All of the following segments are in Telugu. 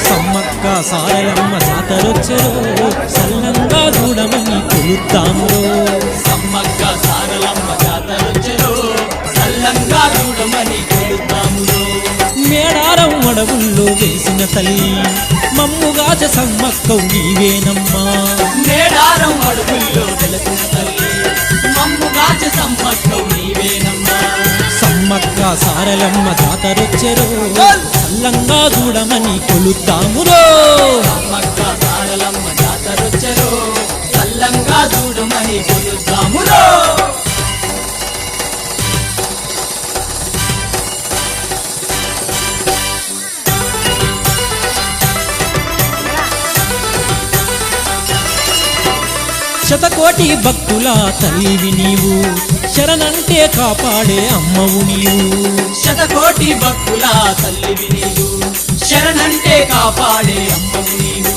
సమ్మక్క సారలమ్మ జాతరొచ్చెరో సల్లంగా చూడమని కొలుద్దామురో. సమ్మక్క సారలమ్మ జాతరొచ్చెరో సల్లంగా చూడమని కొలుద్దామురో. మేడారం అడవుల్లో వేసిన తల్లి మమ్ముగాచ సమ్మక్కవు నీవేనమ్మా. మేడారం అడవుల్లో వెలసిన తల్లి మమ్ముగాచ సమ్మక్కవు నీవేనమ్మా. సమ్మక్క సారలమ్మ జాతరొచ్చెరో సల్లంగా చూడమని కొలుద్దామురో. సమ్మక్క సారలమ్మ జాతరొచ్చెరో సల్లంగా చూడమని కొలుద్దామురో. శతకోటి భక్తుల తల్లివి నీవు, శరణంటే కాపాడే అమ్మవు నీవు. శతకోటి భక్తుల తల్లివి నీవు, శరణంటే కాపాడే అమ్మవు నీవు.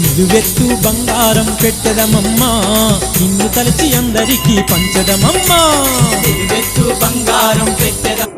నిలువెత్తు బంగారం పెట్టదమమ్మా, నిన్ను తలచి అందరికీ పంచదమమ్మా. నిలువెత్తు బంగారం పెట్టెదం